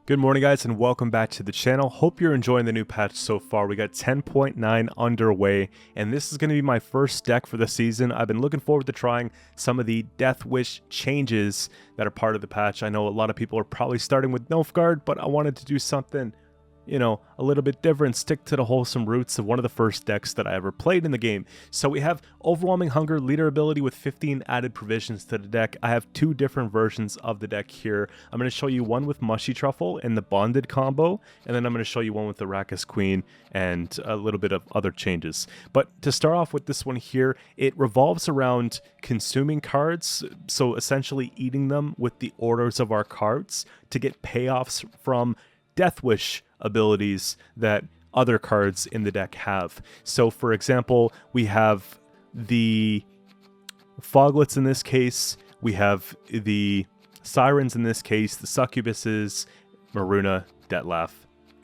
Good morning guys and welcome back to the channel. Hope you're enjoying the new patch so far. We got 10.9 underway and this is going to be my first deck for the season. I've been looking forward to trying some of the Deathwish changes that are part of the patch. I know a lot of people are probably starting with Nilfgaard, but I wanted to do something, you know, a little bit different, stick to the wholesome roots of one of the first decks that I ever played in the game. So we have Overwhelming Hunger, leader ability with 15 added provisions to the deck. I have two different versions of the deck here. I'm going to show you one with Mushy Truffle and the Bonded combo, and then I'm going to show you one with the Arrakis Queen and a little bit of other changes. But to start off with this one here, it revolves around consuming cards, so essentially eating them with the orders of our cards to get payoffs from Deathwish abilities that other cards in the deck have. So for example, we have the Foglets in this case, we have the Sirens in this case, the Succubuses, Maruna, Dettlaff,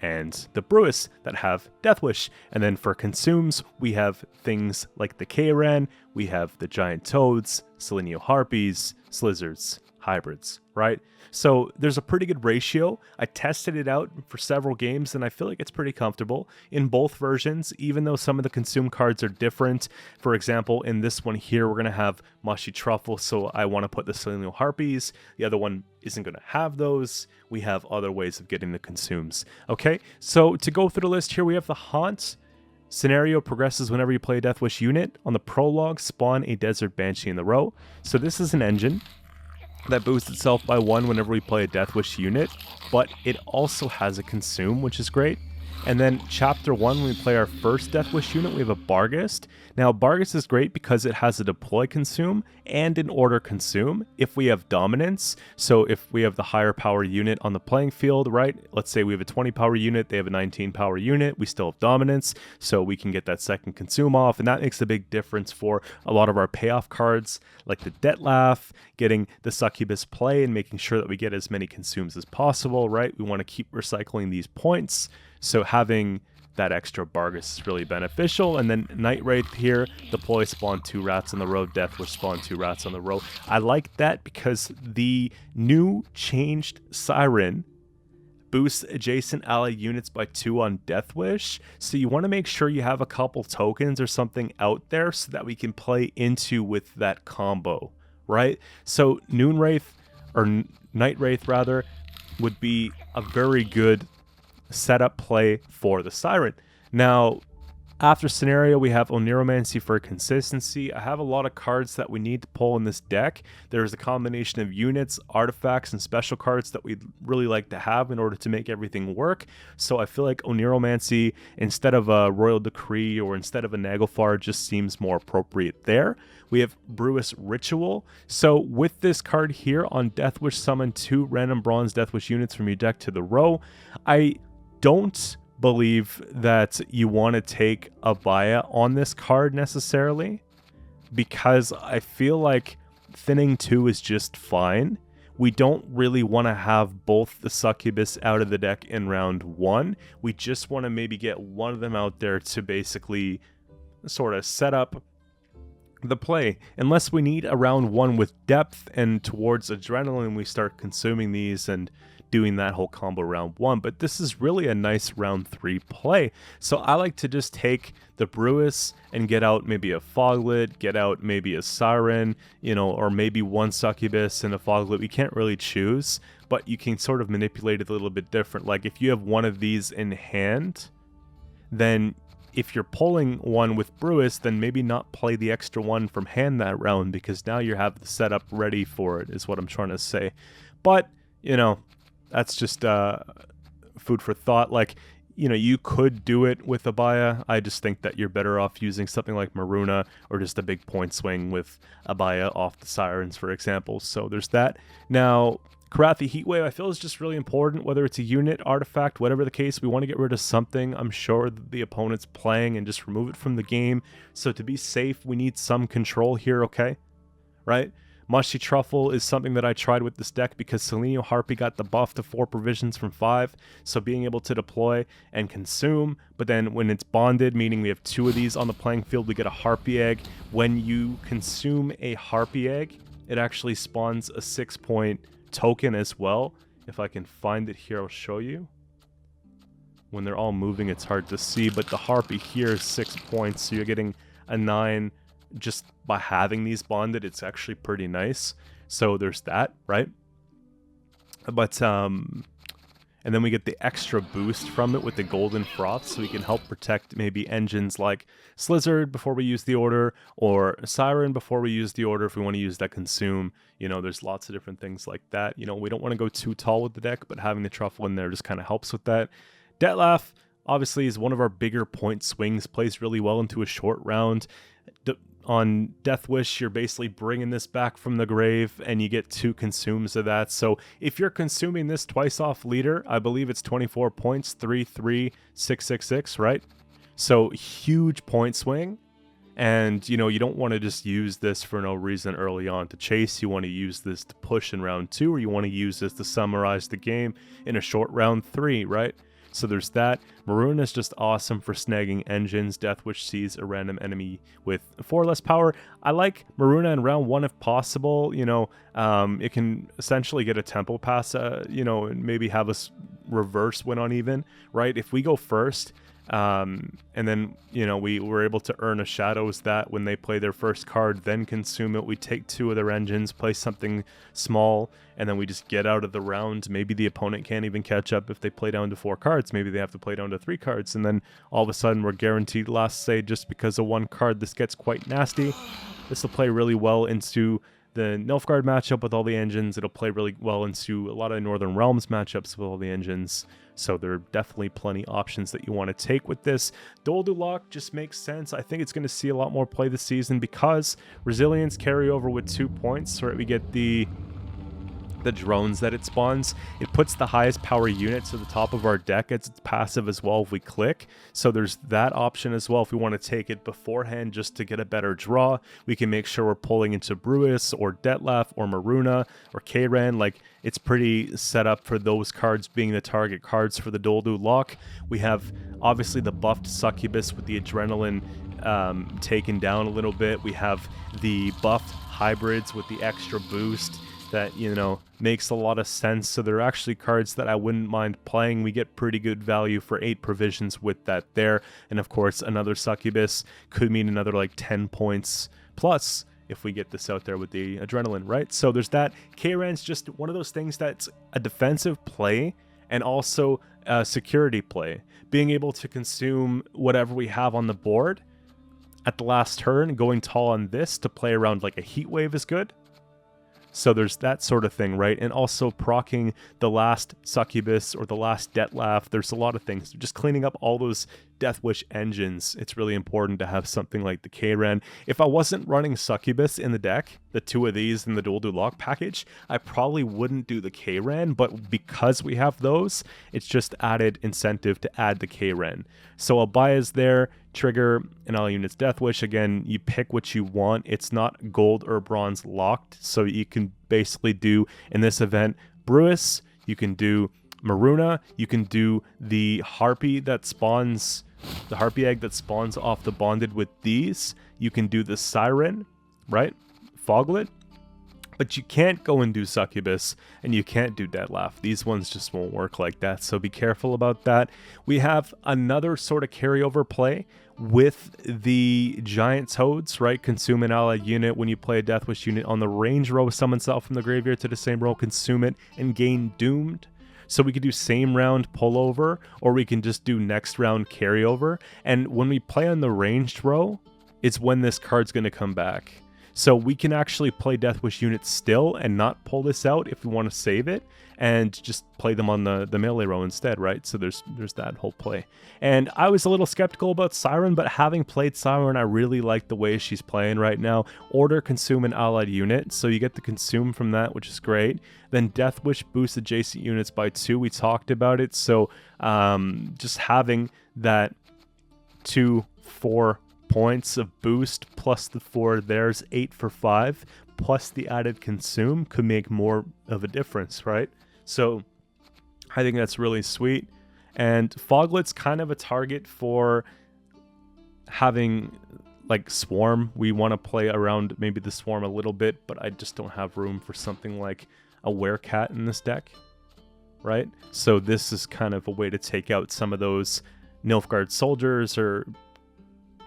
and the Brewis that have Deathwish. And then for consumes, we have things like the Karen, we have the Giant Toads, Selenial Harpies, Slizzards, Hybrids, right? So there's a pretty good ratio. I tested it out for several games and I feel like it's pretty comfortable in both versions, even though some of the consume cards are different. For example, in this one here, we're going to have Mushy Truffle, so I want to put the Selenial Harpies. The other one isn't going to have those. We have other ways of getting the consumes. Okay, so to go through the list here, we have the Haunt. Scenario progresses whenever you play a Deathwish unit. On the prologue, spawn a Desert Banshee in the row. So this is an engine that boosts itself by 1 whenever we play a Deathwish unit, but it also has a consume, which is great. And then chapter 1, when we play our first Deathwish unit, we have a Barghest. Now Barghest is great because it has a deploy consume and an order consume if we have dominance. So if we have the higher power unit on the playing field, right? Let's say we have a 20 power unit, they have a 19 power unit, we still have dominance, so we can get that second consume off, and that makes a big difference for a lot of our payoff cards, like the Dettlaff, getting the Succubus play and making sure that we get as many consumes as possible, right? We want to keep recycling these points. So having that extra Barghest is really beneficial. And then Night Wraith here, deploy, spawn 2 rats on the row, Deathwish, spawn 2 rats on the row. I like that because the new changed Siren boosts adjacent ally units by 2 on Deathwish. So you want to make sure you have a couple tokens or something out there so that we can play into with that combo, right? So Noon Wraith, or Night Wraith rather, would be a very good setup play for the Siren. Now, after scenario, we have Oniromancy for consistency. I have a lot of cards that we need to pull in this deck. There's a combination of units, artifacts, and special cards that we'd really like to have in order to make everything work. So I feel like Oniromancy, instead of a Royal Decree or instead of a Naglfar, just seems more appropriate there. We have Brewis Ritual. So with this card here on Deathwish, summon 2 random bronze Deathwish units from your deck to the row. I don't believe that you want to take a Abaya on this card necessarily, because I feel like thinning 2 is just fine. We don't really want to have both the Succubus out of the deck in round 1. We just want to maybe get one of them out there to basically sort of set up the play. Unless we need a round 1 with depth and towards Adrenaline, we start consuming these and doing that whole combo round 1, but this is really a nice round 3 play. So I like to just take the Brewis and get out maybe a Foglet, get out maybe a Siren, you know, or maybe one Succubus and a Foglet. We can't really choose, but you can sort of manipulate it a little bit different. Like if you have one of these in hand, then if you're pulling one with Brewis, then maybe not play the extra one from hand that round, because now you have the setup ready for it, is what I'm trying to say. But, you know, that's just food for thought. Like, you know, you could do it with Abaya. I just think that you're better off using something like Maruna or just a big point swing with Abaya off the Sirens, for example. So there's that. Now, Korathi Heatwave, I feel, is just really important, whether it's a unit, artifact, whatever the case. We want to get rid of something I'm sure that the opponent's playing and just remove it from the game. So to be safe, we need some control here, okay? Right? Mushy Truffle is something that I tried with this deck because Selenial Harpy got the buff to 4 provisions from 5, so being able to deploy and consume, but then when it's bonded, meaning we have 2 of these on the playing field, we get a Harpy Egg. When you consume a Harpy Egg, it actually spawns a 6-point token as well, If I can find it here, I'll show you. When they're all moving, it's hard to see, but the Harpy here is 6 points, so you're getting a 9 just by having these bonded. It's actually pretty nice. So there's that, right? But, and then we get the extra boost from it with the Golden Froth, so we can help protect maybe engines like Slizzard before we use the order, or Siren before we use the order if we want to use that Consume. You know, there's lots of different things like that. You know, we don't want to go too tall with the deck, but having the Truffle in there just kind of helps with that. Dettlaff, obviously, is one of our bigger point swings, plays really well into a short round. On Deathwish, you're basically bringing this back from the grave, and you get 2 consumes of that. So if you're consuming this twice off leader, I believe it's 24 points, 3, 3, 6, 6, 6, right? So huge point swing. And, you know, you don't want to just use this for no reason early on to chase. You want to use this to push in round 2, or you want to use this to summarize the game in a short round 3, right? So there's that. Maruna is just awesome for snagging engines. Deathwish sees a random enemy with 4 less power. I like Maruna in round 1 if possible. You know, it can essentially get a tempo pass, you know, and maybe have us reverse win on even, right? If we go first, and then, you know, we were able to earn a Shadows that when they play their first card, then consume it. We take 2 of their engines, play something small, and then we just get out of the round. Maybe the opponent can't even catch up if they play down to 4 cards. Maybe they have to play down to 3 cards, and then all of a sudden we're guaranteed last say just because of 1 card. This gets quite nasty. This will play really well into the Nilfgaard matchup with all the engines. It'll play really well into a lot of Northern Realms matchups with all the engines. So there are definitely plenty options that you want to take with this. Doldulok just makes sense. I think it's going to see a lot more play this season because Resilience carryover with 2 points. Right, we get the drones that it spawns. It puts the highest power units to the top of our deck as its passive as well if we click. So there's that option as well if we want to take it beforehand just to get a better draw. We can make sure we're pulling into Brewis or Dettlaff or Maruna or Kayran. Like, it's pretty set up for those cards being the target cards for the Doldulok. We have obviously the buffed Succubus with the Adrenaline taken down a little bit. We have the buffed hybrids with the extra boost that, you know, makes a lot of sense. So they're actually cards that I wouldn't mind playing. We get pretty good value for 8 provisions with that there. And of course, another Succubus could mean another like 10 points plus if we get this out there with the Adrenaline, right? So there's that. Kayran's just one of those things that's a defensive play and also a security play. Being able to consume whatever we have on the board at the last turn, going tall on this to play around like a Heatwave is good. So there's that sort of thing, right? And also proccing the last Succubus or the last Dettlaff. There's a lot of things. Just cleaning up all those Deathwish engines. It's really important to have something like the Kayran. If I wasn't running Succubus in the deck, the 2 of these in the Doldulok package, I probably wouldn't do the Kayran. But because we have those, it's just added incentive to add the Kayran. So Abaya's there. Trigger and all units Deathwish. Again, you pick what you want. It's not gold or bronze locked, so you can basically do in this event Brewis, you can do Maruna, you can do the Harpy that spawns, the Harpy egg that spawns off the bonded with these. You can do the Siren, right? Foglet. But you can't go and do Succubus, and you can't do Dettlaff. These ones just won't work like that, so be careful about that. We have another sort of carryover play with the Giant Toads, right? Consume an allied unit when you play a Deathwish unit on the range row, summon itself from the graveyard to the same row, consume it, and gain Doomed. So we could do same round pullover, or we can just do next round carryover. And when we play on the ranged row, it's when this card's going to come back. So we can actually play Deathwish units still and not pull this out if we want to save it and just play them on the melee row instead, right? So there's that whole play. And I was a little skeptical about Siren, but having played Siren, I really like the way she's playing right now. Order, consume an allied unit, so you get the consume from that, which is great. Then Deathwish boosts adjacent units by 2. We talked about it, so just having that 2-4 points of boost plus the 4, there's 8 for 5, plus the added consume could make more of a difference, right? So I think that's really sweet. And Foglet's kind of a target for having like Swarm. We want to play around maybe the Swarm a little bit, but I just don't have room for something like a Werecat in this deck. right? So this is kind of a way to take out some of those Nilfgaard soldiers or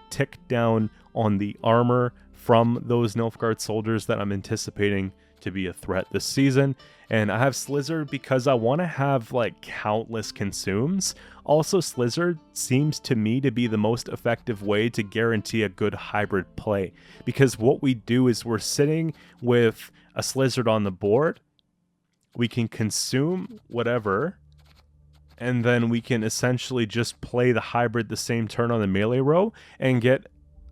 tick down on the armor from those Nilfgaard soldiers that I'm anticipating to be a threat this season. And I have Slizzard because I want to have like countless consumes. Also, Slizzard seems to me to be the most effective way to guarantee a good hybrid play, because what we do is we're sitting with a Slizzard on the board, we can consume whatever, and then we can essentially just play the hybrid the same turn on the melee row and get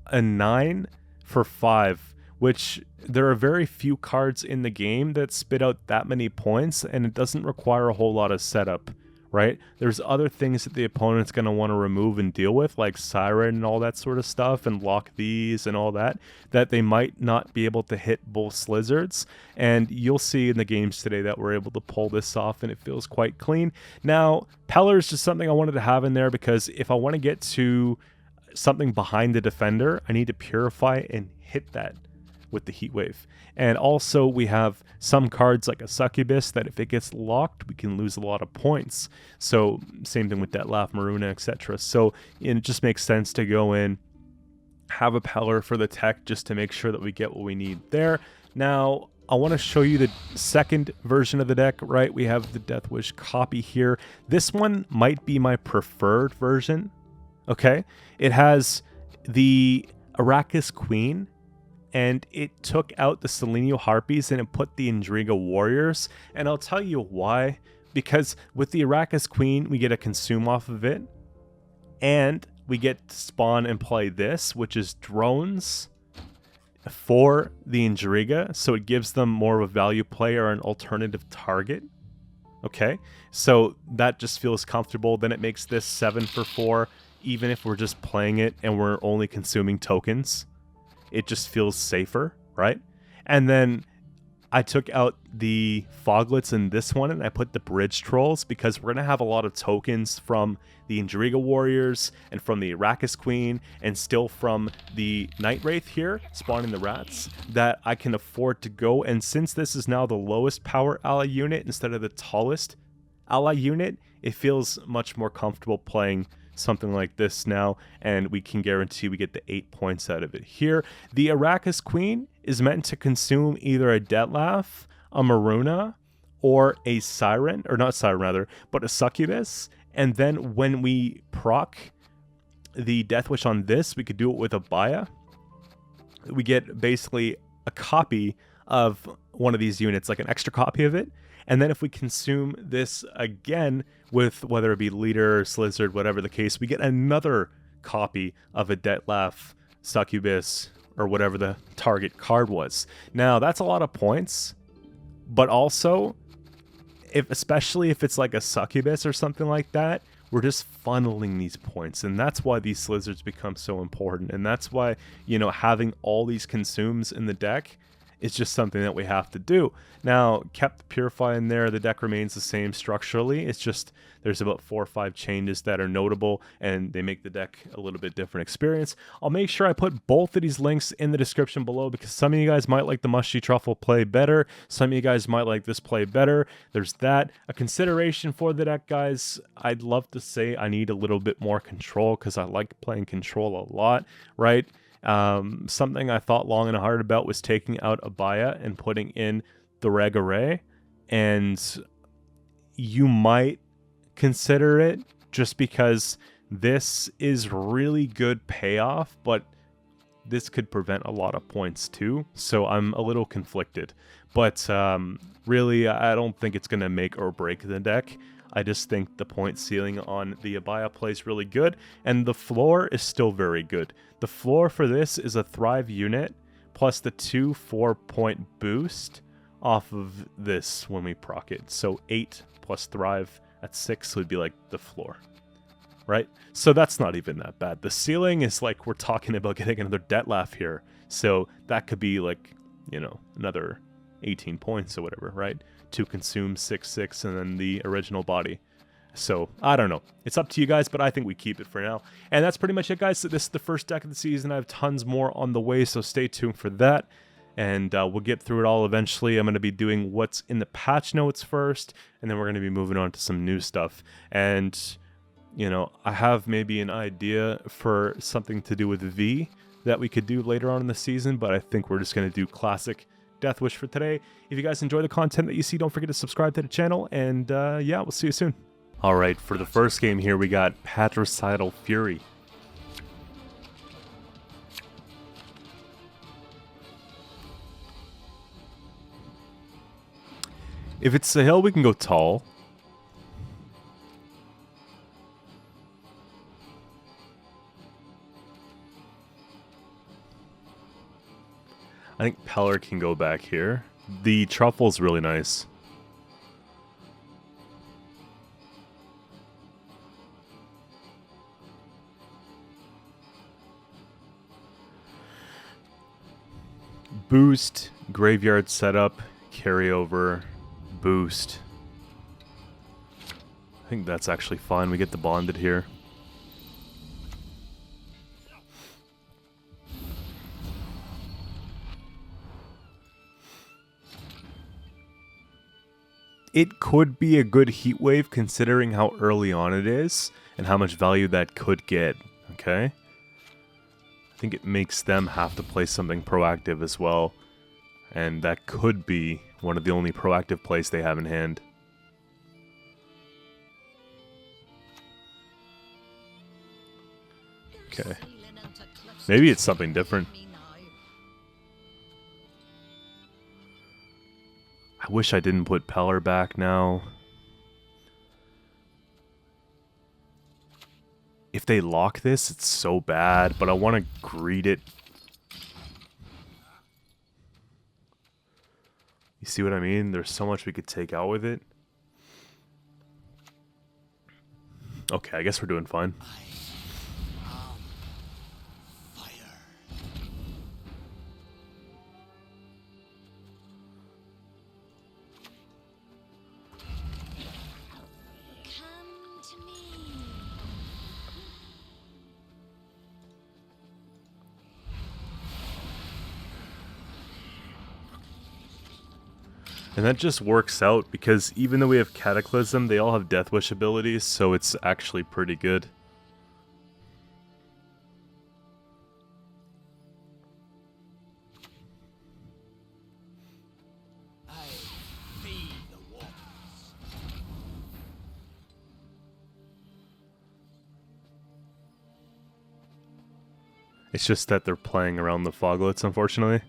a 9 for 5, which there are very few cards in the game that spit out that many points, and it doesn't require a whole lot of setup, right? There's other things that the opponent's going to want to remove and deal with, like Siren and all that sort of stuff, and lock these and all that, that they might not be able to hit both Slizzards. And you'll see in the games today that we're able to pull this off, and it feels quite clean. Now, Peller is just something I wanted to have in there, because if I want to get to something behind the defender, I need to purify and hit that with the Heatwave. And also we have some cards like a Succubus that if it gets locked, we can lose a lot of points. So same thing with Dettlaff, Maruna, etc. So it just makes sense to go in, have a Peller for the tech just to make sure that we get what we need there. Now, I want to show you the second version of the deck, right? We have the Deathwish copy here. This one might be my preferred version, okay? It has the Arrakis Queen, and it took out the Selenial Harpies and it put the Endriga Warriors. And I'll tell you why. Because with the Arrakis Queen, we get a consume off of it. And we get to spawn and play this, which is drones for the Endriga. So it gives them more of a value play or an alternative target. Okay, so that just feels comfortable. Then it makes this 7 for 4, even if we're just playing it and we're only consuming tokens. It just feels safer, right? And then I took out the Foglets in this one, and I put the Bridge Trolls, because we're going to have a lot of tokens from the Endriga Warriors and from the Arrakis Queen and still from the Night Wraith here, spawning the rats, that I can afford to go. And since this is now the lowest power ally unit instead of the tallest ally unit, it feels much more comfortable playing something like this now, and we can guarantee we get the 8 points out of it here. The Arrakis Queen is meant to consume either a Dettlaff, a Maruna, or a Siren, or not Siren rather, but a Succubus. And then when we proc the Deathwish on this, we could do it with a Baya. We get basically a copy of one of these units, like an extra copy of it. And then if we consume this again with whether it be Leader, Slizzard, whatever the case, we get another copy of a Dettlaff, Succubus, or whatever the target card was. Now, that's a lot of points, but also, especially if it's like a Succubus or something like that, we're just funneling these points, and that's why these Slizzards become so important, and that's why, you know, having all these consumes in the deck, it's just something that we have to do. Now, kept the Purify in there. The deck remains the same structurally. It's just there's about 4 or 5 changes that are notable, and they make the deck a little bit different experience. I'll make sure I put both of these links in the description below, because some of you guys might like the Mushy Truffle play better. Some of you guys might like this play better. There's that. A consideration for the deck, guys. I'd love to say I need a little bit more control, because I like playing control a lot, right? Something I thought long and hard about was taking out Abaya and putting in Dorregaray, and you might consider it just because this is really good payoff, but this could prevent a lot of points too, so I'm a little conflicted. But really, I don't think it's going to make or break the deck. I just think the point ceiling on the Abaya play is really good, and the floor is still very good. The floor for this is a Thrive unit, plus the 2 4-point boost off of this when we proc it. So 8 plus Thrive at 6 would be like the floor, right? So that's not even that bad. The ceiling is like we're talking about getting another Dettlaff here. So that could be like, you know, another 18 points or whatever, right? To consume 6/6 and then the original body. So I don't know. It's up to you guys, but I think we keep it for now. And that's pretty much it, guys. So this is the first deck of the season. I have tons more on the way, so stay tuned for that. and we'll get through it all eventually. I'm going to be doing what's in the patch notes first, and then we're going to be moving on to some new stuff. And, you know, I have maybe an idea for something to do with V that we could do later on in the season, but I think we're just going to do classic Deathwish for today. If you guys enjoy the content that you see, don't forget to subscribe to the channel, and yeah, we'll see you soon. Alright, for the first game here, we got Patricidal Fury. If it's the hill, we can go tall. I think Peller can go back here. The truffle's really nice. Boost, graveyard setup, carryover, boost. I think that's actually fine. We get the bonded here. It could be a good Heatwave considering how early on it is and how much value that could get, okay? I think it makes them have to play something proactive as well, and that could be one of the only proactive plays they have in hand. Okay. Maybe it's something different. I wish I didn't put Peller back now. If they lock this, it's so bad, but I want to greet it. You see what I mean? There's so much we could take out with it. Okay, I guess we're doing fine. And that just works out because even though we have Cataclysm, they all have Deathwish abilities, so it's actually pretty good. It's just that they're playing around the Foglets, unfortunately.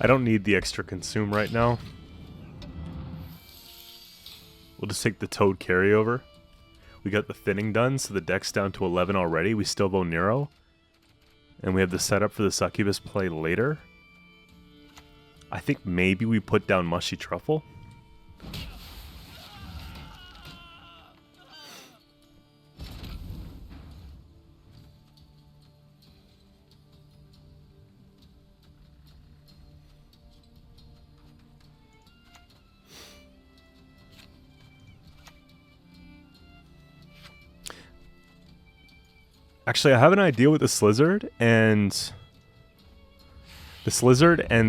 I don't need the extra consume right now. We'll just take the Toad carryover. We got the thinning done, so the deck's down to 11 already. We still have Nero. And we have the setup for the Succubus play later. I think maybe we put down Mushy Truffle. Actually, I have an idea with the Slizzard and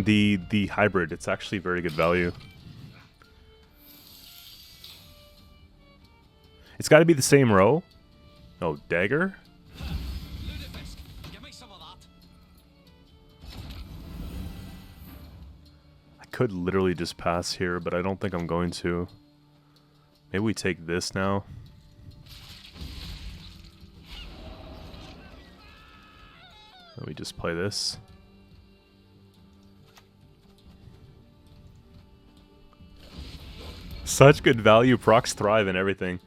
the hybrid. It's actually very good value. It's got to be the same row. Oh, dagger. I could literally just pass here, but I don't think I'm going to. Maybe we take this now. Let me just play this. Such good value. Procs thrive and everything.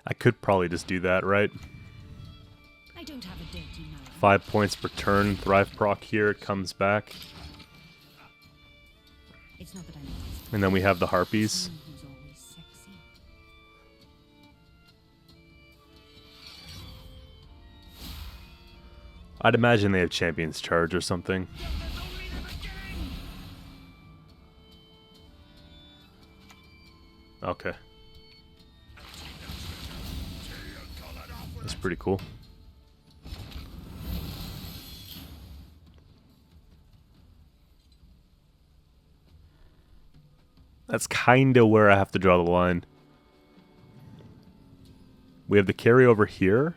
I could probably just do that, right? I don't have a dirty mind. 5 points per turn. Thrive proc here. It comes back. It's not that I noticed. And then we have the harpies. Someone who's always sexy. I'd imagine they have Champion's Charge or something. Okay. That's pretty cool. That's kind of where I have to draw the line. We have the carryover here.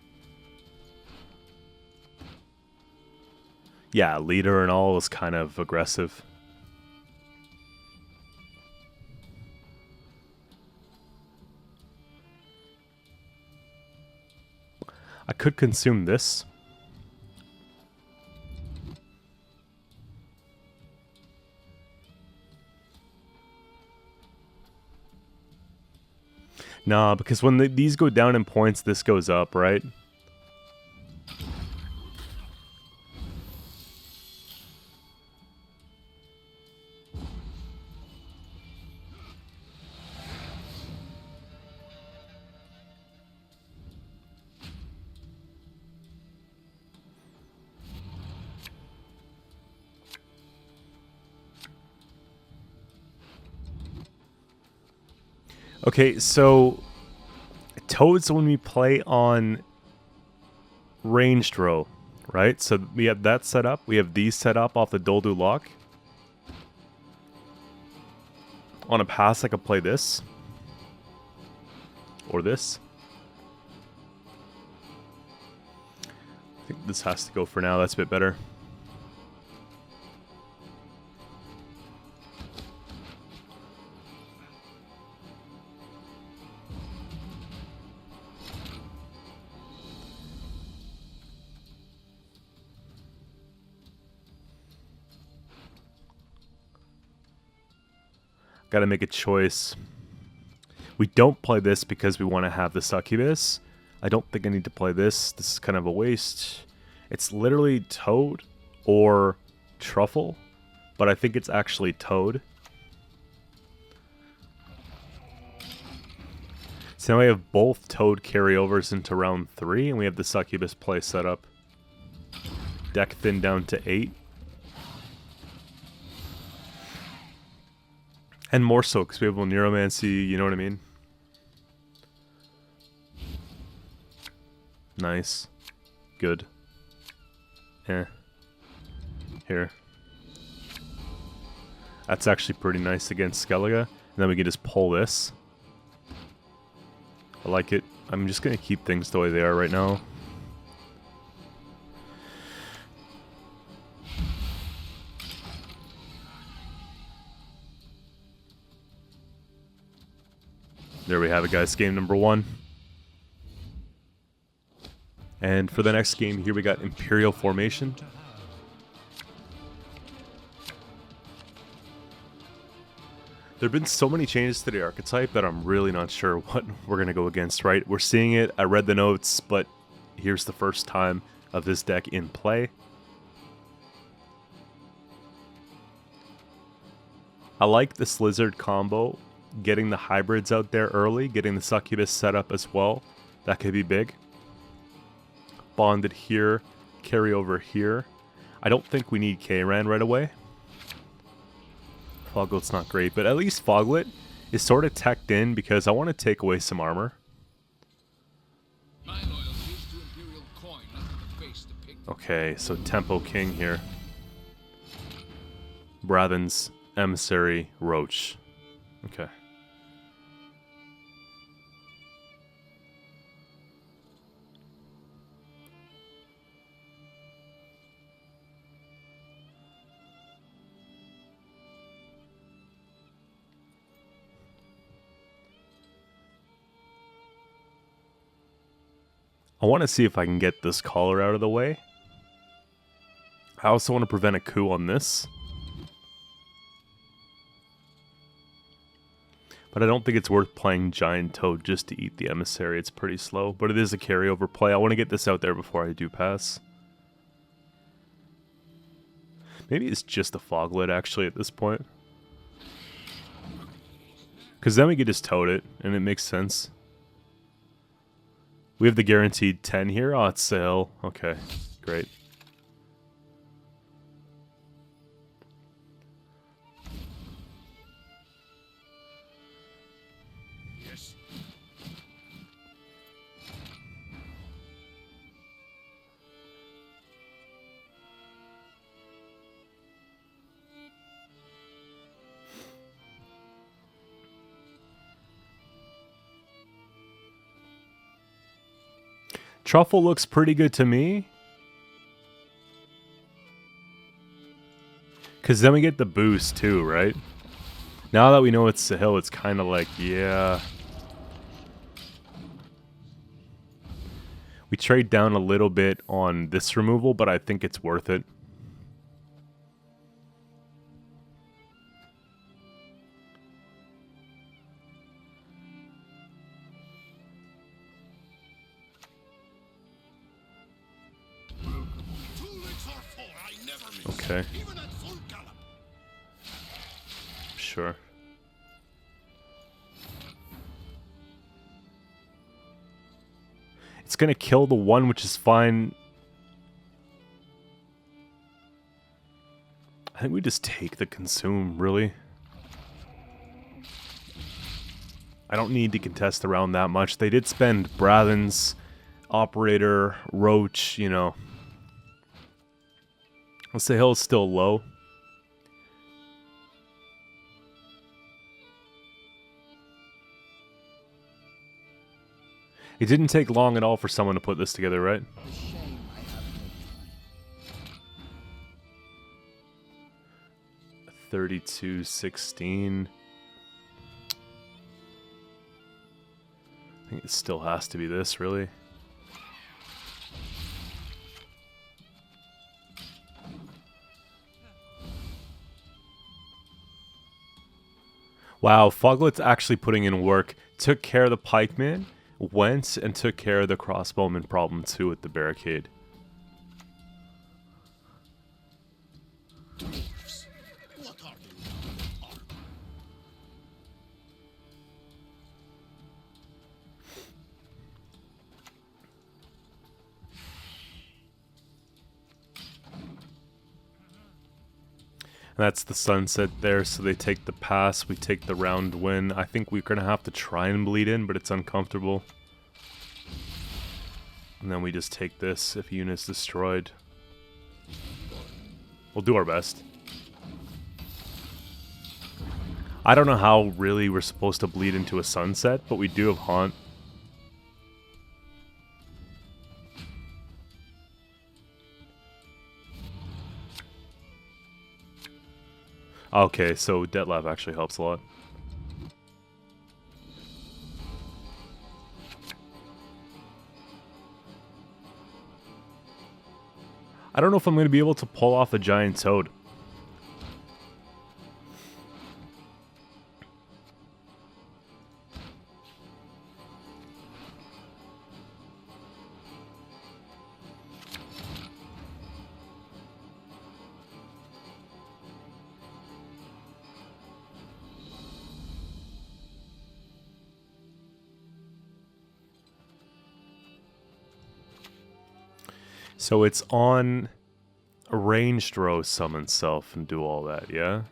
Yeah, leader and all is kind of aggressive. I could consume this. Nah, because when these go down in points, this goes up, right? Okay, so toads when we play on ranged row, right? So we have that set up. We have these set up off the Doldu lock. On a pass, I could play this. Or this. I think this has to go for now. That's a bit better. Got to make a choice. We don't play this because we want to have the succubus. I don't think I need to play this. This is kind of a waste. It's literally toad or truffle, but I think it's actually toad. So now we have both toad carryovers into round 3, and we have the succubus play set up. Deck thin down to 8. And more so, because we have Neuromancy, you know what I mean? Nice. Good. Eh. Here. That's actually pretty nice against Skellige. And then we can just pull this. I like it. I'm just going to keep things the way they are right now. There we have it, guys. Game number 1. And for the next game here, we got Imperial formation. There have been so many changes to the archetype that I'm really not sure what we're going to go against, right? We're seeing it. I read the notes, but here's the first time of this deck in play. I like this lizard combo. Getting the hybrids out there early, getting the succubus set up as well. That could be big. Bonded here, carry over here. I don't think we need K-Ran right away. Foglet's not great, but at least Foglet is sort of teched in because I want to take away some armor. Okay, so Tempo King here. Brathen's Emissary Roach. Okay. I want to see if I can get this collar out of the way. I also want to prevent a coup on this. But I don't think it's worth playing Giant Toad just to eat the Emissary. It's pretty slow, but it is a carryover play. I want to get this out there before I do pass. Maybe it's just a Foglet, actually, at this point. Because then we could just Toad it, and it makes sense. We have the guaranteed 10 here. Oh, it's sale. Okay, great. Yes. Truffle looks pretty good to me. Because then we get the boost too, right? Now that we know it's Sahil, it's kind of like, yeah. We trade down a little bit on this removal, but I think it's worth it. Okay. Sure. It's gonna kill the one, which is fine. I think we just take the consume, really. I don't need to contest around that much. They did spend Brathen's Operator, Roach, you know. Let's say Hill's still low. It didn't take long at all for someone to put this together, right? 32-16. I think it still has to be this, really. Wow, Foglet's actually putting in work. Took care of the pikeman, went and took care of the crossbowman problem too with the barricade. That's the sunset there, so they take the pass, we take the round win. I think we're going to have to try and bleed in, but it's uncomfortable. And then we just take this if unit's destroyed. We'll do our best. I don't know how really we're supposed to bleed into a sunset, but we do have Haunt. Okay, so Detlef actually helps a lot. I don't know if I'm going to be able to pull off a giant toad. So it's on a ranged row summon self and do all that, yeah?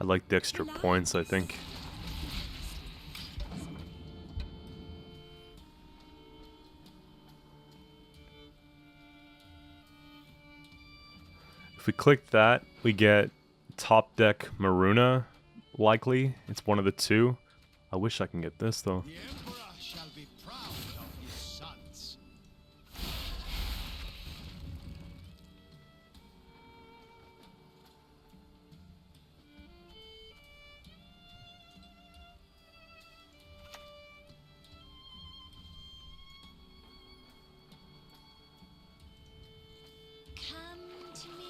I like the extra points, I think. If we click that, we get top deck Maruna, likely. It's one of the two. I wish I can get this, though. The Emperor shall be proud of his sons. Come to me.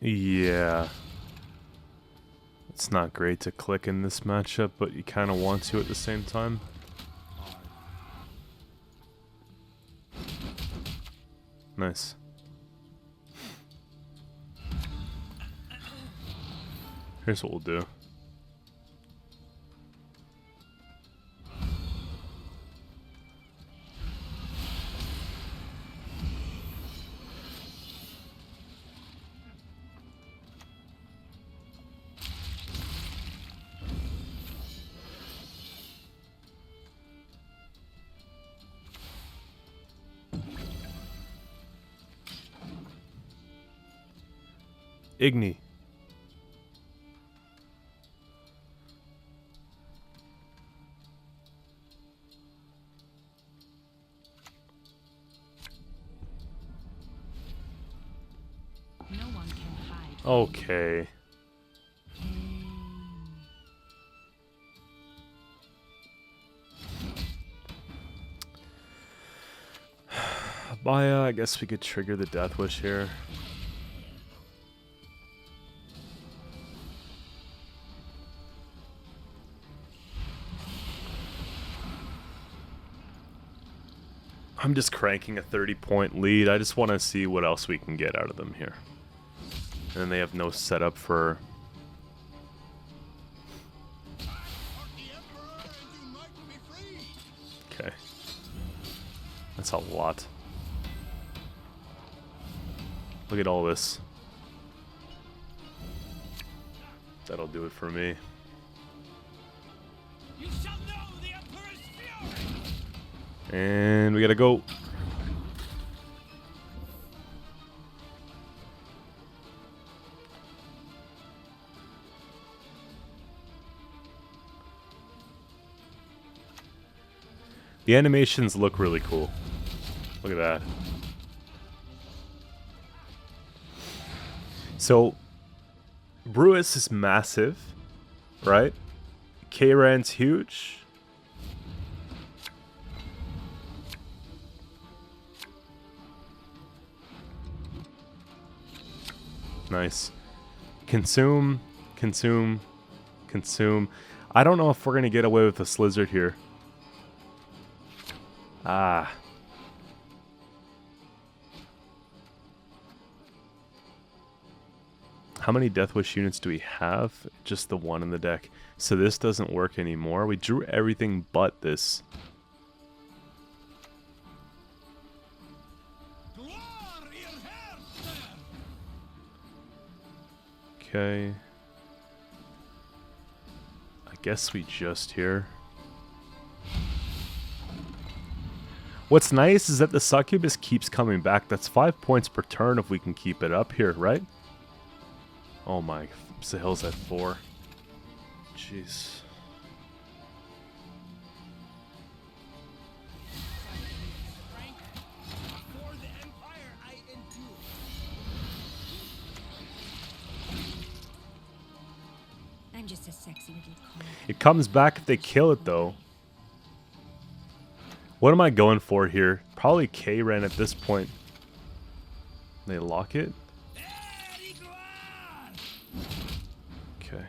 Yeah. It's not great to click in this matchup, but you kind of want to at the same time. Nice. Here's what we'll do. Igni. No one can hide. Okay. Baya, I guess we could trigger the Deathwish here. I'm just cranking a 30-point lead. I just want to see what else we can get out of them here. And then they have no setup for... Okay. That's a lot. Look at all this. That'll do it for me. You shall know the Emperor's fury! And we gotta go. The animations look really cool. Look at that. So, Brewis is massive, right? K-Ran's huge. Nice. Consume, consume, consume. I don't know if we're going to get away with a Slizzard here. Ah. How many Deathwish units do we have? Just the one in the deck. So this doesn't work anymore. We drew everything but this. Okay. I guess we just here. What's nice is that the Succubus keeps coming back. That's 5 points per turn if we can keep it up here, right? Oh my, Sahil's at 4. Jeez. I'm just a sexy little coin. It comes back if they kill it, though. What am I going for here? Probably K-Ran at this point. They lock it? Okay.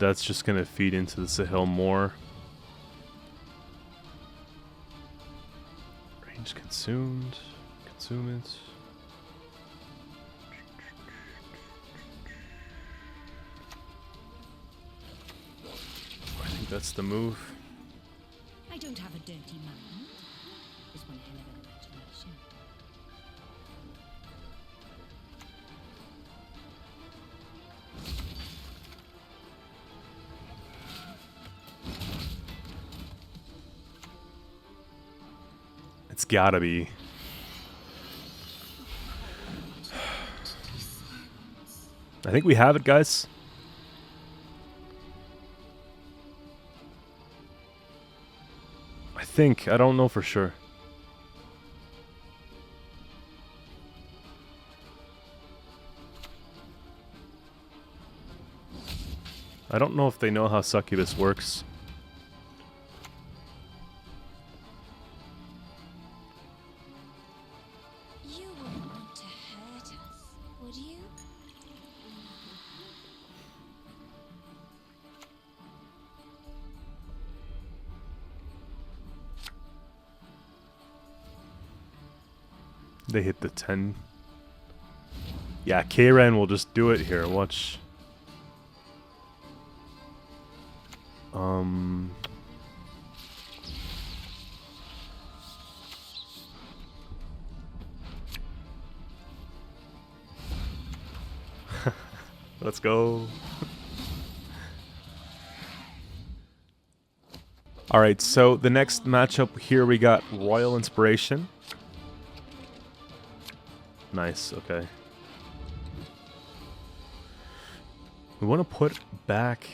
that's just gonna feed into the Sahel more. Range consumed. Consume it. I think that's the move. I don't have a dirty mind. Just one hell of an imagination. It's gotta be. I think we have it, guys. I don't know for sure. I don't know if they know how Succubus works. You wouldn't want to hurt us, would you? They hit the 10. Yeah, K-Ran will just do it here. Watch. Let's go. Alright, so the next matchup here we got Royal Inspiration. Nice, okay. We want to put back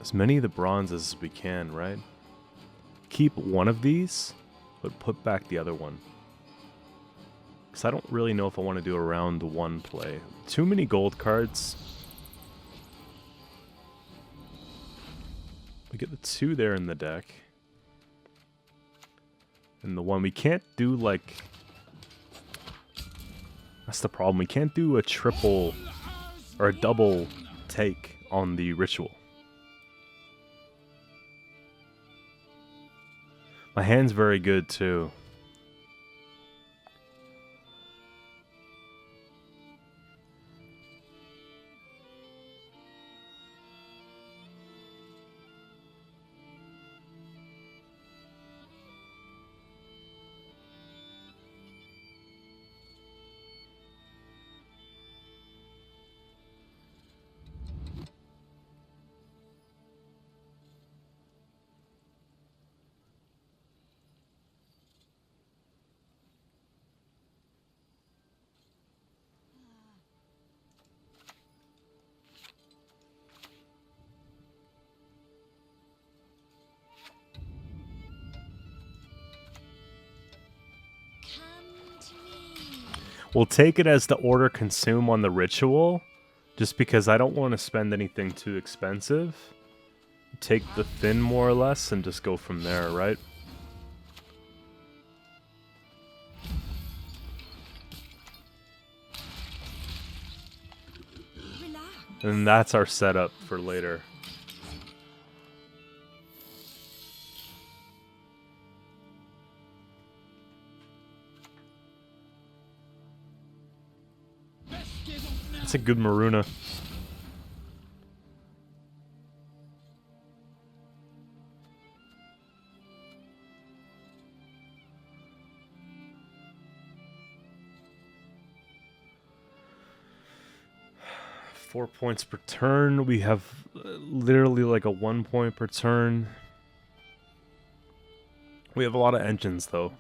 as many of the bronzes as we can, right? Keep one of these, but put back the other one. Because I don't really know if I want to do a round one play. Too many gold cards. We get the 2 there in the deck. And the 1, we can't do like... That's the problem. We can't do a triple or a double take on the ritual. My hand's very good too. We'll take it as the order consume on the ritual, just because I don't want to spend anything too expensive. Take the thin more or less and just go from there, right? And that's our setup for later. That's a good Maruna. Four points per turn. We have literally like a 1 point per turn. We have a lot of engines though.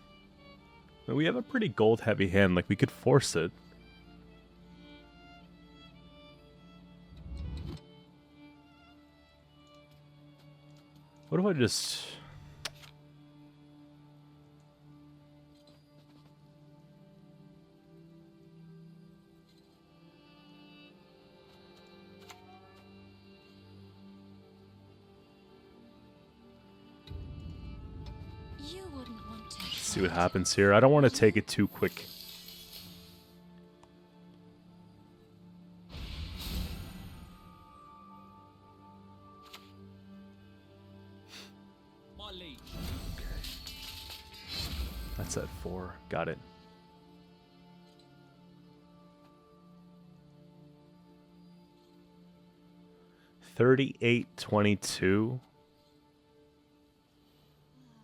We have a pretty gold heavy hand, like we could force it. What if I just... You wouldn't want to see what happens here. I don't want to take it too quick. That's at 4. Got it. $38.22.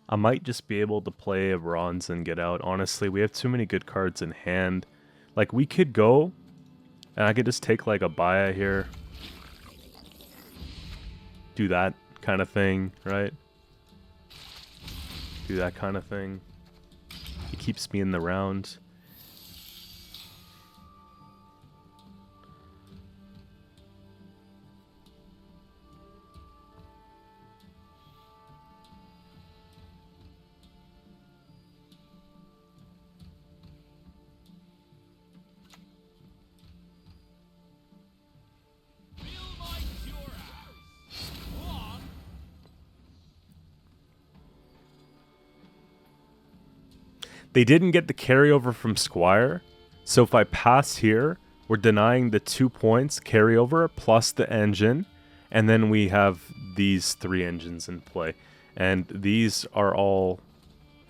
I might just be able to play a bronze and get out. Honestly, we have too many good cards in hand. Like, we could go, and I could just take, like, a Baya here. Do that kind of thing, right? Do that kind of thing. It keeps me in the round. They didn't get the carryover from Squire, so if I pass here, we're denying the 2 points carryover plus the engine, and then we have these 3 engines in play. And these are all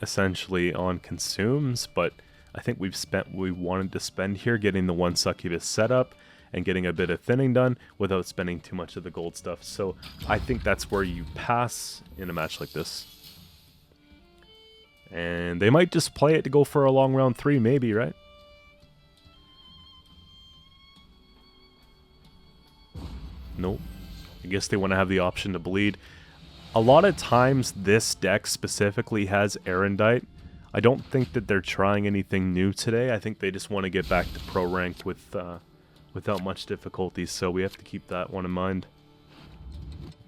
essentially on consumes, but I think we've spent what we wanted to spend here getting the 1 succubus set up and getting a bit of thinning done without spending too much of the gold stuff. So I think that's where you pass in a match like this. And they might just play it to go for a long round 3, maybe, right? Nope. I guess they want to have the option to bleed. A lot of times this deck specifically has Erendite. I don't think that they're trying anything new today. I think they just want to get back to pro rank with without much difficulty, so we have to keep that one in mind.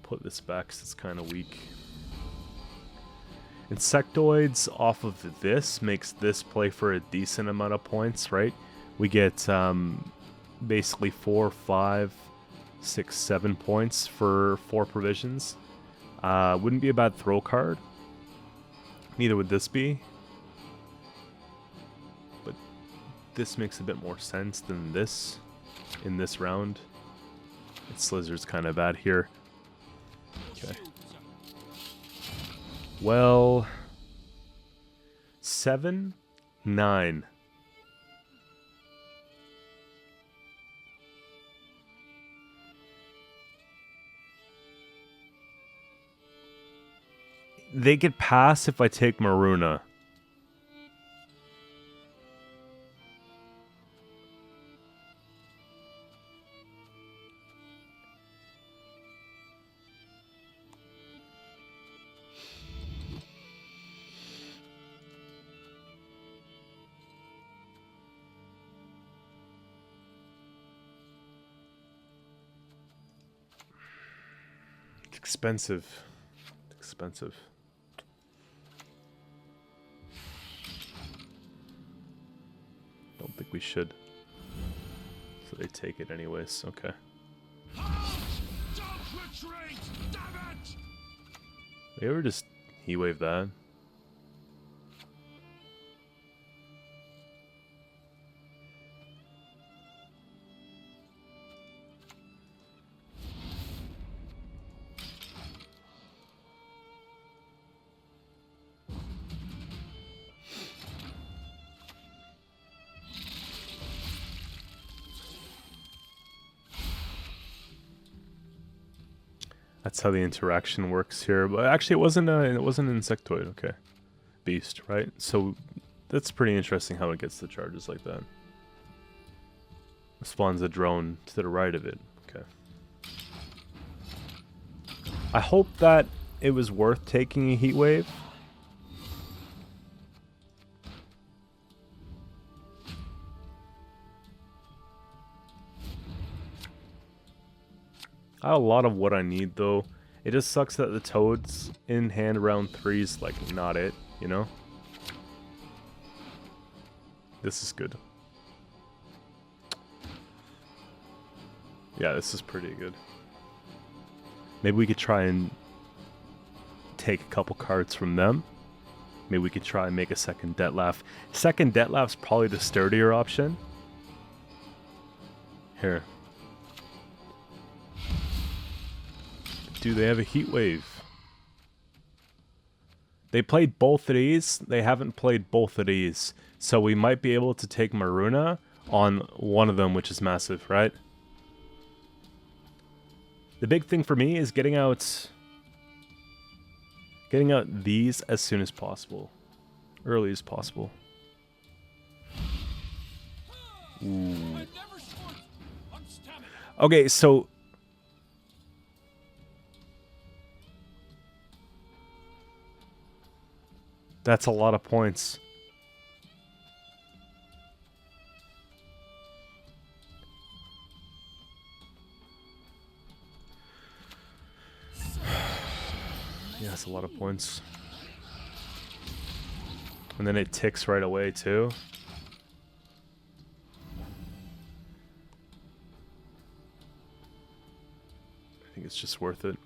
Put this back because it's kind of weak. Insectoids off of this makes this play for a decent amount of points, right? We get basically 4, 5, 6, 7 points for 4 provisions. Wouldn't be a bad throw card. Neither would this be. But this makes a bit more sense than this in this round. Its Slizzard's kind of bad here. Okay. Well, 7, 9. They could pass if I take Maruna. It's expensive. It's expensive. Don't think we should. So they take it anyways. Okay. Don't retreat! Damn it! We ever just Heatwave that? That's how the interaction works here. But actually, it wasn't an insectoid. Okay, beast, right? So that's pretty interesting how it gets the charges like that. Spawns a drone to the right of it. Okay. I hope that it was worth taking a Heatwave. I have a lot of what I need, though. It just sucks that the Toads in hand round 3 is, like, not it, you know? This is good. Yeah, this is pretty good. Maybe we could try and take a couple cards from them. Maybe we could try and make a second Dettlaff. Second Dettlaff's probably the sturdier option. Here. Do they have a Heatwave? They played both of these. They haven't played both of these. So we might be able to take Maruna on one of them, which is massive, right? The big thing for me is getting out these as soon as possible. Early as possible. Ooh. Okay, so that's a lot of points. Yeah, that's a lot of points. And then it ticks right away, too. I think it's just worth it.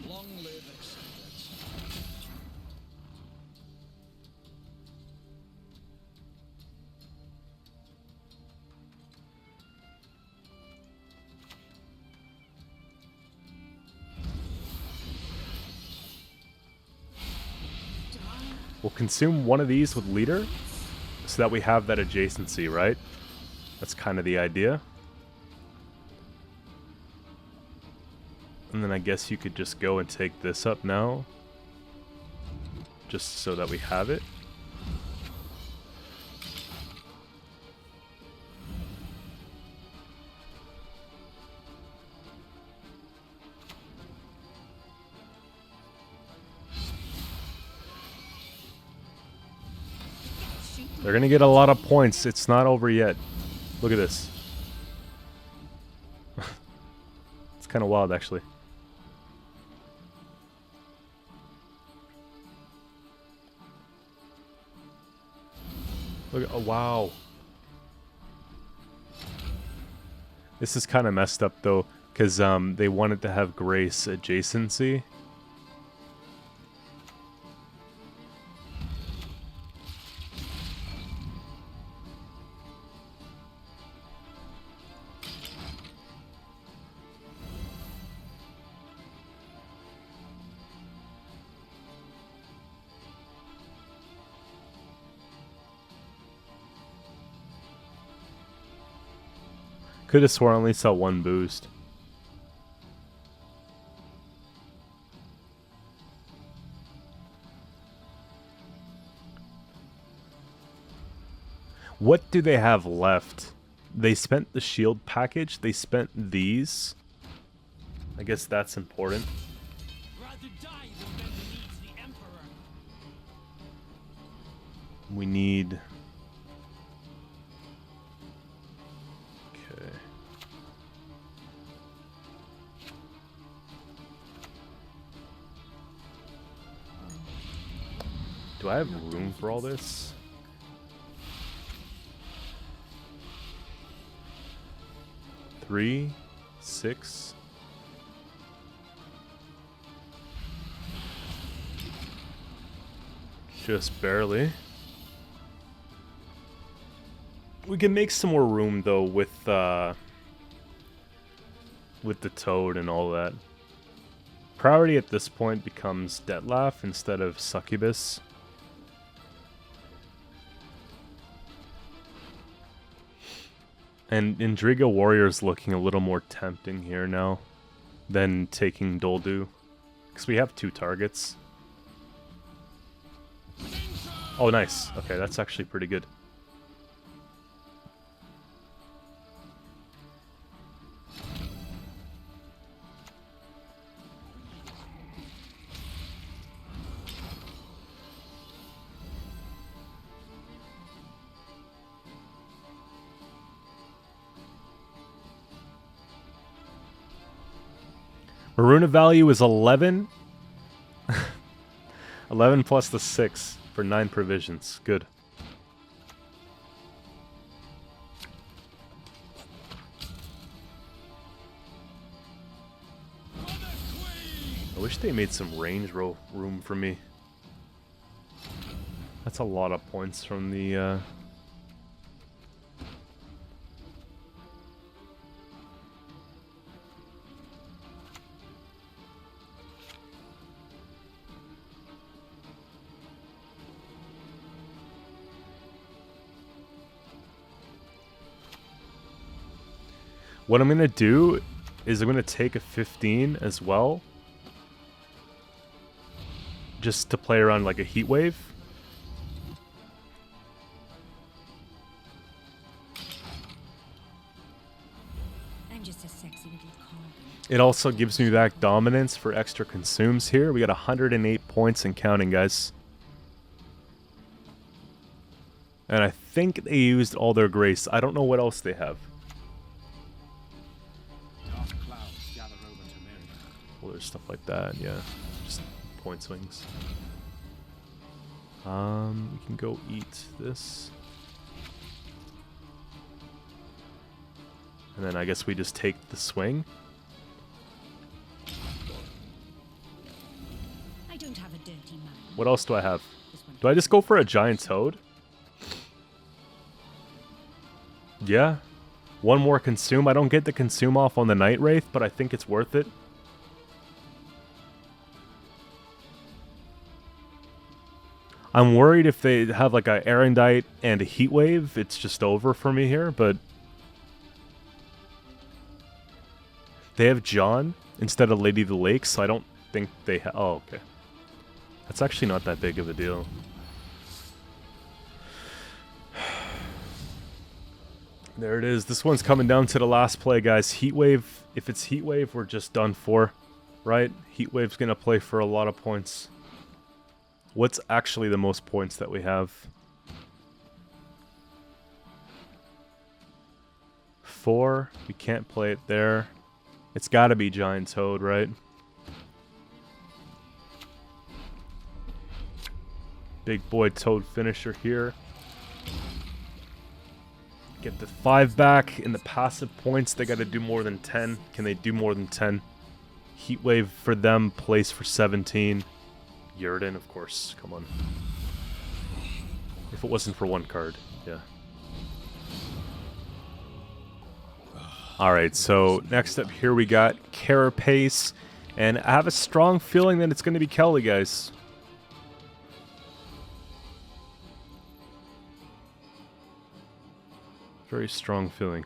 Long live acceptance. We'll consume one of these with leader, so that we have that adjacency, right? That's kind of the idea. And then I guess you could just go and take this up now, just so that we have it. They're gonna get a lot of points. It's not over yet. Look at this. It's kind of wild, actually. Look at, oh wow. This is kind of messed up though, because they wanted to have Grace adjacency. Could have sworn I only saw one boost. What do they have left? They spent the shield package. They spent these. I guess that's important. Rather die than bend the knees to the Emperor. We need... Okay. Do I have room for all this? Three, 6. Just barely. We can make some more room though with the toad and all that. Priority at this point becomes Detlaf instead of Succubus. And Indriga Warrior's looking a little more tempting here now than taking Doldu. Because we have 2 targets. Oh, nice. Okay, that's actually pretty good. Maruna value is 11. 11 plus the 6 for 9 provisions. Good. I wish they made some range room for me. That's a lot of points from the... What I'm going to do is I'm going to take a 15 as well. Just to play around like a Heatwave. I'm just a sexy little cog. It also gives me back dominance for extra consumes here. We got 108 points and counting, guys. And I think they used all their grace. I don't know what else they have. Dark clouds gather over Temeria. Well, there's stuff like that, yeah. Just point swings. We can go eat this. And then I guess we just take the swing. I don't have a dirty mind. What else do I have? This one Do I just go for a giant toad? Yeah. One more consume. I don't get the consume off on the Night Wraith, but I think it's worth it. I'm worried if they have like a Erendite and a Heatwave, it's just over for me here, but they have John instead of Lady of the Lake, so I don't think they have... Oh, okay. That's actually not that big of a deal. There it is. This one's coming down to the last play, guys. Heatwave. If it's Heatwave, we're just done for, right? Heatwave's going to play for a lot of points. What's actually the most points that we have? 4. We can't play it there. It's got to be Giant Toad, right? Big boy Toad finisher here. Get the 5 back. In the passive points, they got to do more than 10. Can they do more than 10? Heatwave for them, plays for 17. Yurden, of course. Come on. If it wasn't for one card, yeah. Alright, so next up here we got Carapace. And I have a strong feeling that it's going to be Kelly, guys. Very strong feeling.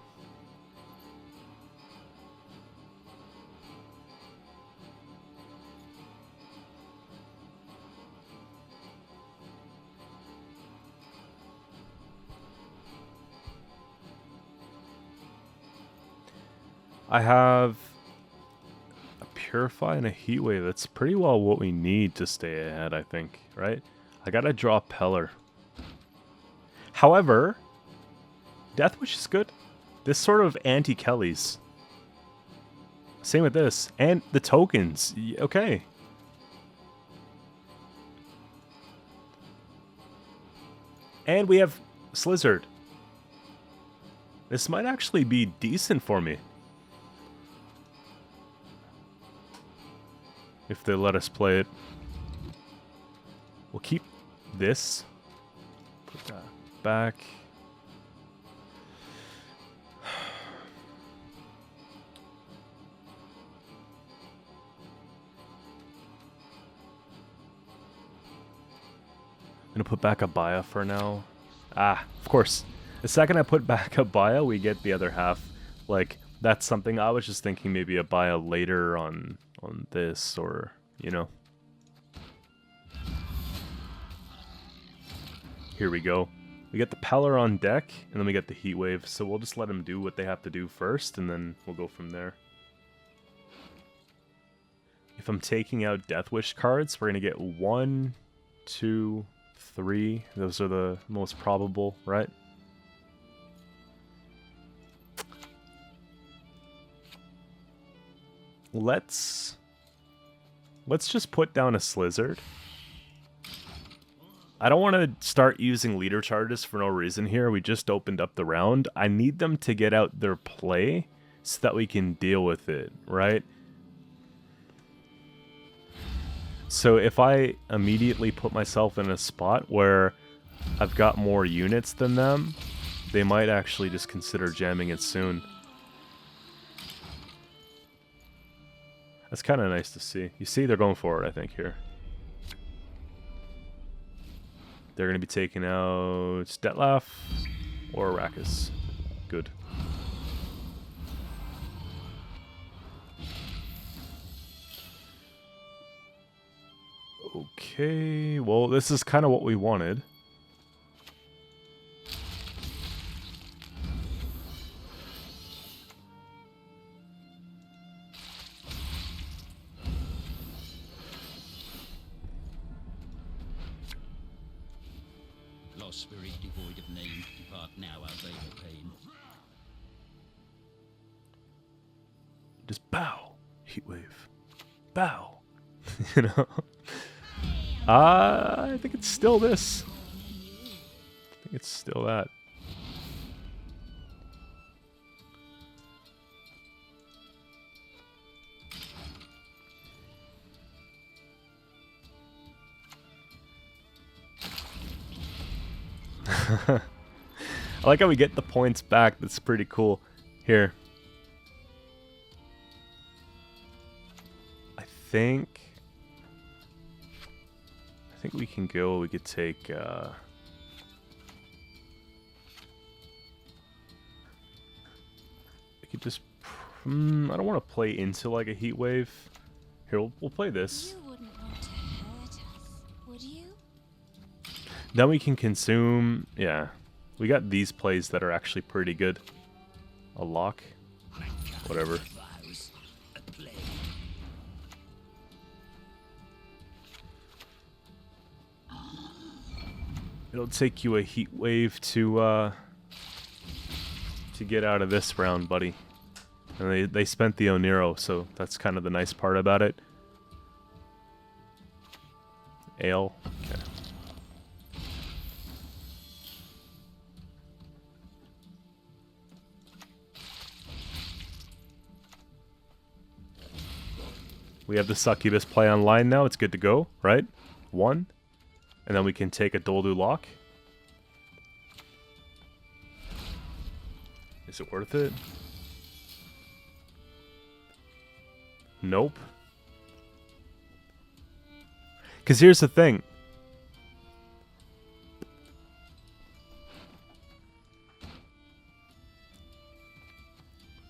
I have a Purify and a Heatwave. That's pretty well what we need to stay ahead, I think, right? I gotta draw Peller. However, Deathwish is good. This sort of anti-Kelly's. Same with this. And the tokens. Okay. And we have Slizzard. This might actually be decent for me. If they let us play it. We'll keep this. Put that back. I'm gonna put back a Baya for now. Ah, of course. The second I put back a Baya, we get the other half. Like, that's something I was just thinking maybe a Baya later on this, or, you know. Here we go. We get the Peller on deck, and then we get the Heatwave, so we'll just let them do what they have to do first, and then we'll go from there. If I'm taking out Deathwish cards, we're gonna get 1, 2, 3. Those are the most probable, right? Let's just put down a Slizzard. I don't want to start using leader charges for no reason here. We just opened up the round. I need them to get out their play so that we can deal with it, right? So if I immediately put myself in a spot where I've got more units than them, they might actually just consider jamming it soon. That's kind of nice to see. You see, they're going for it, I think, here. They're going to be taking out Stetlaf or Arrakis. Good. Okay, well, this is kind of what we wanted. Lost spirit devoid of name, depart now our labour pain. Just bow, Heatwave. Bow. You know? I think it's still this. I think it's still that. I like how we get the points back. That's pretty cool. Here. I think we can go. We could take we could just I don't want to play into like a heat wave. Here, we'll play this. You wouldn't want to hurt us, would you? Then we can consume. Yeah. We got these plays that are actually pretty good. A lock. Whatever. It'll take you a heat wave to get out of this round, buddy. And they spent the Oniro, so that's kind of the nice part about it. Ale. Okay. We have the Succubus play online now. It's good to go, right? 1. And then we can take a Doldu lock. Is it worth it? Nope. Because here's the thing.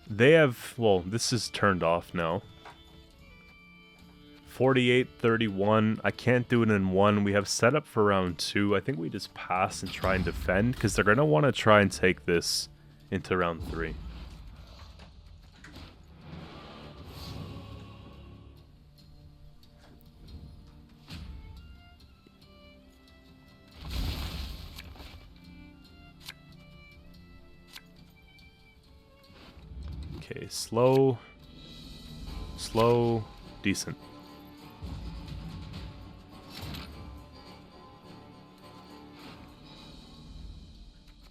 They have... Well, this is turned off now. 48, 31. I can't do it in 1. We have set up for round 2. I think we just pass and try and defend, because they're going to want to try and take this into round 3. Okay, slow, decent.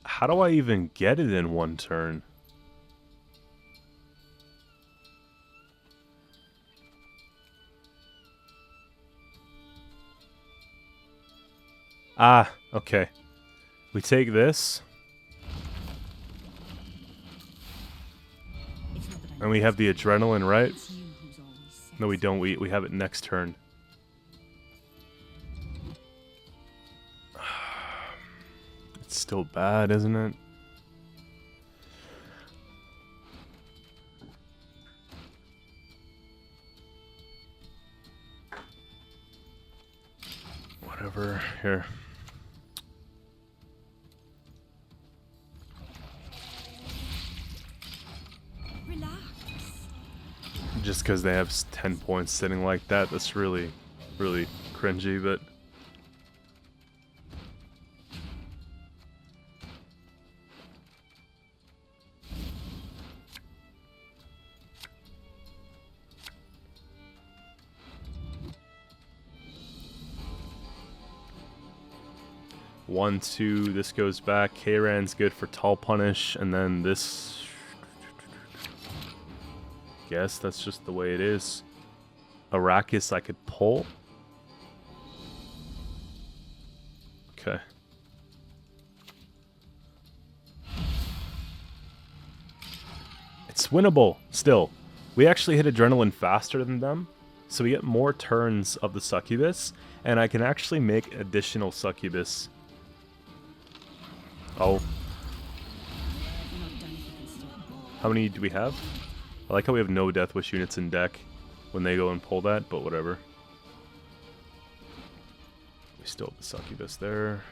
How do I even get it in 1 turn? Ah, okay. We take this. And we have the adrenaline, right? No, we don't. We have it next turn. It's still bad, isn't it? Whatever. Here. Relax. Just because they have 10 points sitting like that, that's really, really cringy, but... One, 2, this goes back. Kayran's good for Tall Punish, and then this... Guess that's just the way it is. Arrakis I could pull. Okay. It's winnable, still. We actually hit Adrenaline faster than them, so we get more turns of the Succubus, and I can actually make additional Succubus. Oh. How many do we have? I like how we have no Deathwish units in deck when they go and pull that, but whatever. Still have the succubus there.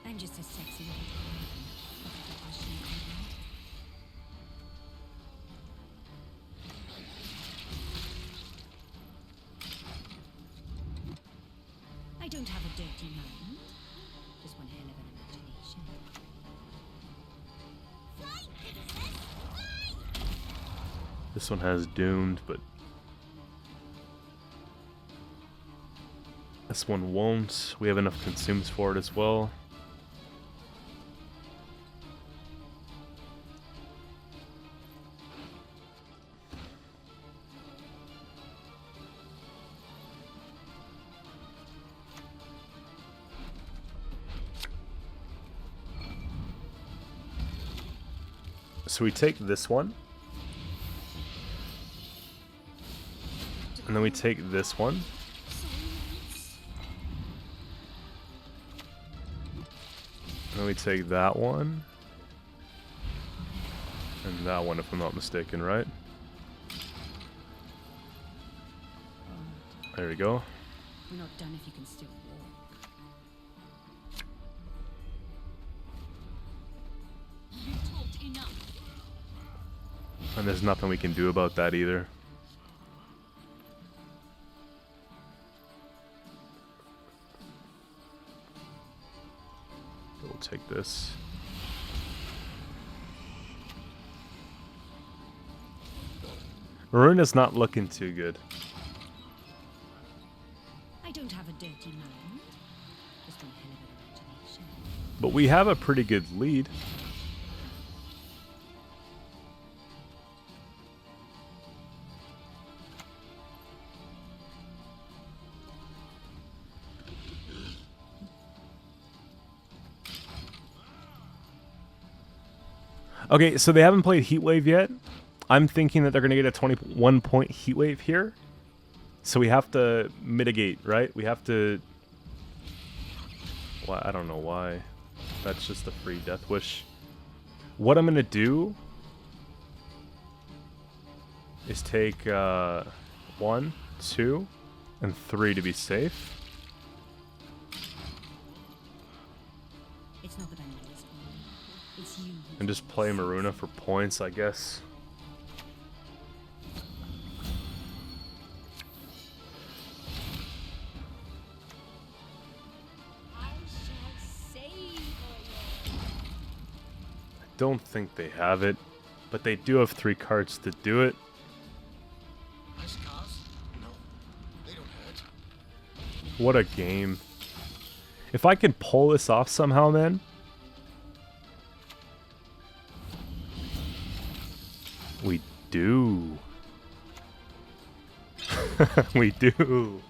I'm just a sexy little I don't have a dirty mind. Just one hell of an imagination. This one has doomed, but this one won't. We have enough consumes for it as well. So we take this one. And then we take this one. And then we take that one. And that one, if I'm not mistaken, right? There we go. We're not done if you can still walk. You talked enough. And there's nothing we can do about that either. We'll take this. Maruna's not looking too good. I don't have a dirty mind. Just one hell of an imagination. But we have a pretty good lead. Okay, so they haven't played Heatwave yet. I'm thinking that they're going to get a 21-point Heatwave here. So we have to mitigate, right? We have to... Well, I don't know why. That's just a free Deathwish. What I'm going to do is take 1, 2, and 3 to be safe. It's not that I'm always wrong. It's you. And just play Maruna for points, I guess. I shall save you. I don't think they have it, but they do have 3 cards to do it. Nice cars? No, they don't hurt. What a game. If I can pull this off somehow, man. We do. We do.